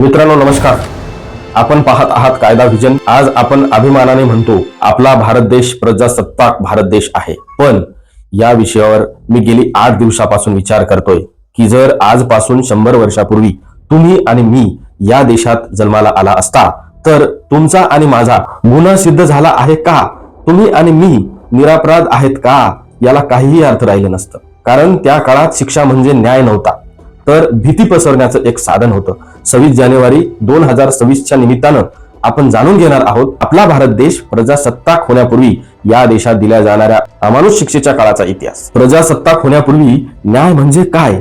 मित्रांनो नमस्कार. आपण पाहत आहात कायदा व्हिजन. आज आपण अभिमानाने म्हणतो आपला भारत देश प्रजासत्ताक भारत देश आहे. पण या विषयावर मी गेली 8 दिवसापासून विचार करतोय की जर आजपासून 100 वर्षापूर्वी तुम्ही आणि मी या देशात जन्माला आला असता तर तुमचा आणि माझा गुन्हा सिद्ध झाला आहे का, तुम्ही आणि मी निरपराध आहेत का, याला काहीही अर्थ राहिलं नसतं. कारण त्या काळात शिक्षा म्हणजे न्याय नव्हता, तर भीती पसरण्याचं एक साधन होतं. 26 जानेवारी 2026च्या निमित्तानं आपण जाणून घेणार आहोत आपला भारत देश प्रजासत्ताक होण्यापूर्वी या देशात दिल्या जाणाऱ्या अमानुष शिक्षेच्या काळाचा इतिहास. प्रजासत्ताक होण्यापूर्वी न्याय म्हणजे काय,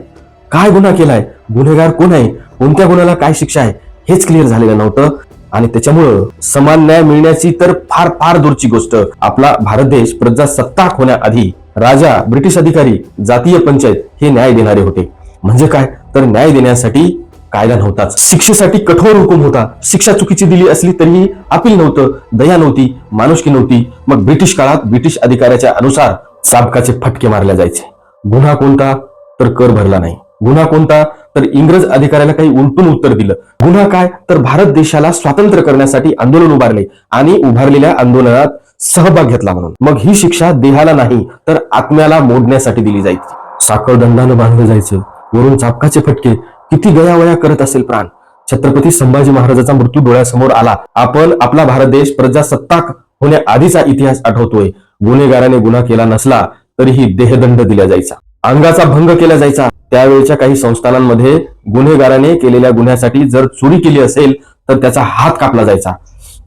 काय गुन्हा केलाय, गुन्हेगार कोण आहे, कोणत्या गुन्ह्याला काय शिक्षा आहे, हेच क्लिअर झालेलं नव्हतं. आणि त्याच्यामुळं समान न्याय मिळण्याची तर फार फार दूरची गोष्ट. आपला भारत देश प्रजासत्ताक होण्याआधी राजा, ब्रिटिश अधिकारी, जातीय पंचायत हे न्याय देणारे होते. म्हणजे काय, तर न्याय देण्यासाठी कायदा नव्हताच, शिक्षेसाठी कठोर हुकूम होता. शिक्षा चुकीची दिली असली तरीही अपील नव्हतं, दया नव्हती, माणुसकी नव्हती. मग ब्रिटिश काळात ब्रिटिश अधिकाऱ्याच्या अनुसार चाबकाचे फटके मारले जायचे. गुन्हा कोणता, तर कर भरला नाही. गुन्हा कोणता, तर इंग्रज अधिकाऱ्याला काही उलटून उत्तर दिलं. गुन्हा काय, तर भारत देशाला स्वातंत्र्य करण्यासाठी आंदोलन उभारले आणि उभारलेल्या आंदोलनात सहभाग घेतला म्हणून. मग ही शिक्षा देहाला नाही तर आत्म्याला मोडण्यासाठी दिली जायची. साखळदंडानं बांधलं जायचं, वरून चाबकाचे फटके. किती गयावया करत असेल प्राण. छत्रपती संभाजी महाराजांचा मृत्यू डोळ्यासमोर आला. आपण आपला भारत देश प्रजासत्ताक होण्याआधीचा इतिहास आठवतोय. गुन्हेगाराने गुन्हा केला नसला तरीही देहदंड दिला जायचा, अंगाचा भंग केला जायचा. त्यावेळच्या काही संस्थानांमध्ये गुन्हेगाराने केलेल्या गुन्ह्यासाठी जर चोरी केली असेल तर त्याचा हात कापला जायचा.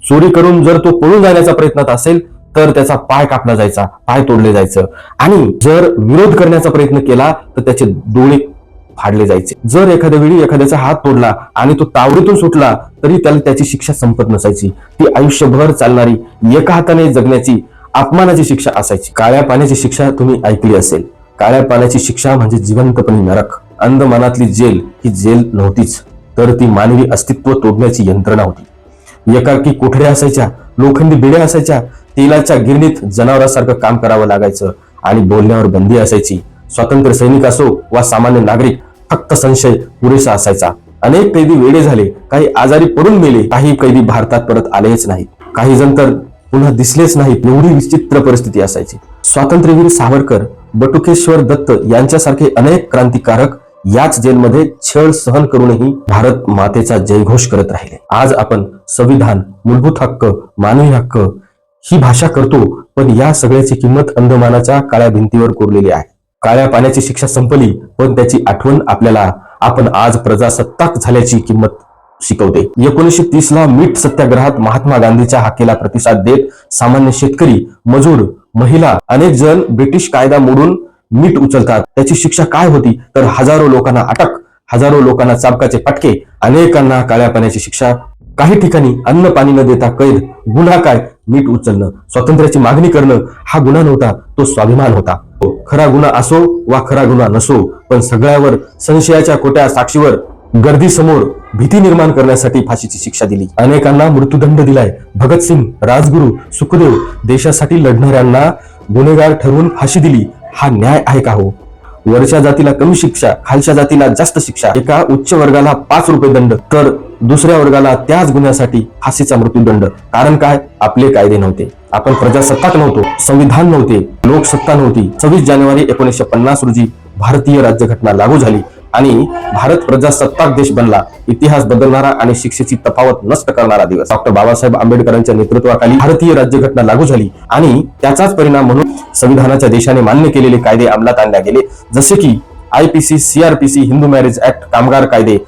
चोरी करून जर तो पळून जाण्याचा प्रयत्न असेल तर त्याचा पाय कापला जायचा, पाय तोडले जायचं. आणि जर विरोध करण्याचा प्रयत्न केला तर त्याचे डोळे फाडले जायचे. जर एखाद्या वेळी एखाद्याचा हात तोडला आणि तो तावडीतून सुटला तरी त्याला त्याची शिक्षा संपत नसायची. ती आयुष्यभर चालणारी एका हाताने जगण्याची अपमानाची शिक्षा असायची. काळ्या पाण्याची शिक्षा तुम्ही ऐकली असेल. काळ्या पाण्याची शिक्षा म्हणजे जिवंतपणे नरक. अंदमानातली जेल ही जेल नव्हतीच, तर ती मानवी अस्तित्व तोडण्याची यंत्रणा होती. एकाकी कोठड्या असायच्या, लोखंडी बेड्या असायच्या, तेलाच्या गिरणीत जनावरांसारखं काम करावं लागायचं आणि बोलण्यावर बंदी असायची. स्वातंत्र्य सैनिक असो वा सामान्य नागरिक, फक्त संशय पुरेसा असायचा. अनेक कैदी वेडे झाले, काही आजारी पडून मेले, काही कैदी भारतात परत आलेच नाहीत, काही जण तर पुन्हा दिसलेच नाहीत. एवढी विचित्र परिस्थिती असायची. स्वातंत्र्यवीर सावरकर, बटुकेश्वर दत्त यांच्यासारखे अनेक क्रांतिकारक याच जेलमध्ये छळ सहन करूनही भारत मातेचा जयघोष करत राहिले. आज आपण संविधान, मूलभूत हक्क, मानवी हक्क ही भाषा करतो, पण या सगळ्याची किंमत अंदमानाच्या काळ्या भिंतीवर कोरलेली आहे. काळ्या पाण्याची शिक्षा संपली, पण त्याची आठवण आपल्याला आपण आज प्रजासत्ताक झाल्याची किंमत शिकवते. 1930ला मीठ सत्याग्रहात महात्मा गांधीच्या हाकेला प्रतिसाद देत सामान्य शेतकरी, मजूर, महिला अनेक जण ब्रिटिश कायदा मोडून मीठ उचलतात. त्याची शिक्षा काय होती, तर हजारो लोकांना अटक, हजारो लोकांना चाबकाचे फटके, अनेकांना काळ्या पाण्याची शिक्षा, काही ठिकाणी अन्न पाणी न देता कैद. गुन्हा काय, मीठ उचलणं. स्वातंत्र्याची मागणी करणं हा गुन्हा नव्हता, तो स्वाभिमान होता. खरा गुन्हा असो वा खरा गुन्हा नसो, पण सगळ्यावर संशयाच्या खोट्या साक्षीवर गर्दी समोर भीती निर्माण करण्यासाठी फाशीची शिक्षा दिली. अनेकांना मृत्यूदंड दिलाय. भगतसिंग, राजगुरू, सुखदेव देशासाठी लढणाऱ्यांना गुन्हेगार ठरवून फाशी दिली. हा न्याय आहे का हो? वरच्या जातीला कमी शिक्षा, खालच्या जातीला जास्त शिक्षा. एका उच्च वर्गाला 5 रुपये दंड तर दुसऱ्या वर्गाला त्याच गुन्ह्यासाठी फाशीचा मृत्यूदंड. कारण काय, आपले कायदे नव्हते, आपण प्रजासत्ताक नव्हतो, संविधान नव्हते, लोकसत्ता नव्हती. 26 जानेवारी 1950 रोजी भारतीय राज्यघटना लागू झाली आणि भारत प्रजासत्ताक देश बनला. इतिहास बदलणारा आणि शिक्षेची तफावत नष्ट करणारा दिवस. डॉक्टर बाबासाहेब आंबेडकरांच्या नेतृत्वाखाली भारतीय राज्यघटना लागू झाली आणि त्याचाच परिणाम म्हणून संविधानाच्या देशाने मान्य केलेले कायदे अंमलात आणले गेले. जसे की IPC, CRPC, Hindu marriage act, कामगार कायदे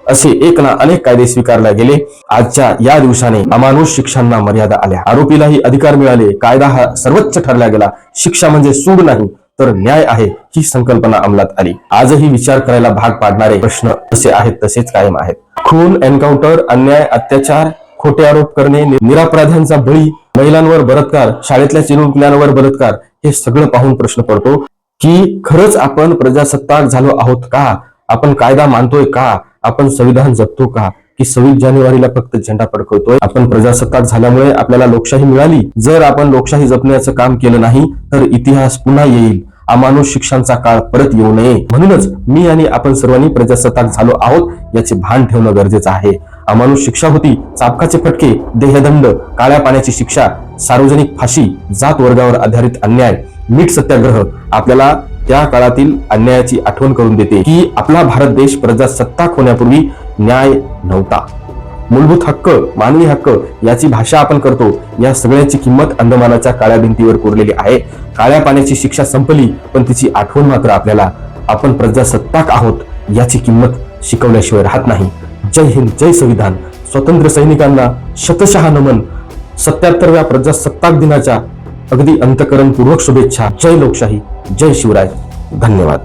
असे एक ना अनेक कायदे स्वीकारले गेले. आजच्या या दिवसाने अमानुष शिक्षांना मर्यादा आल्या, आरोपीलाही अधिकार मिळाले, कायदा हा सर्वोच्च ठरला गेला. शिक्षा म्हणजे सूड नाही तर न्याय आहे ही संकल्पना अंमलात आली. आजही विचार करायला भाग पाडणारे प्रश्न जसे आहेत तसेच कायम आहेत. खून, एन्काउंटर, अन्याय, अत्याचार, खोटे आरोप करणे, निरपराध्यांचा बळी, महिलांवर बलात्कार, शाळेतल्या चिमुकल्यांवर बलात्कार, हे सगळं पाहून प्रश्न पडतो की खरंच आपण प्रजासत्ताक झालो आहोत का? आपण कायदा मानतोय का? आपण संविधान जपतो का? की 26 जानेवारीला फक्त झेंडा फडकवतोय? आपण प्रजासत्ताक झाल्यामुळे आपल्याला लोकशाही मिळाली. जर आपण लोकशाही जपण्याचं काम केलं नाही तर इतिहास पुन्हा येईल. अमानुष शिक्षांचा काळ परत येऊ नये. म्हणूनच मी आणि आपण सर्वांनी प्रजासत्ताक झालो आहोत याचे भान ठेवणं गरजेचं आहे. अमानुष शिक्षा होती, चाबकाचे फटके, देहदंड, काळ्या पाण्याची शिक्षा, सार्वजनिक फाशी, जात वर्गावर आधारित अन्याय, मीठ सत्याग्रह आपल्याला त्या काळातील अन्यायाची आठवण करून देते की आपला भारत देश प्रजासत्ताक होण्यापूर्वी न्याय नव्हता. मूलभूत हक्क, मानवी हक्क याची भाषा आपण करतो. या सगळ्याची किंमत अंदमानाच्या काळ्या भिंतीवर कोरलेली आहे. काळ्या पाण्याची शिक्षा संपली, पण तिची आठवण मात्र आपल्याला आपण प्रजासत्ताक आहोत याची किंमत शिकवल्याशिवाय राहत नाही. जय हिंद, जय संविधान. स्वतंत्र सैनिकांना शतशः नमन. 77व्या प्रजासत्ताक दिनाच्या अगदी अंतःकरणपूर्वक शुभेच्छा. जय लोकशाही, जय शिवराय. धन्यवाद.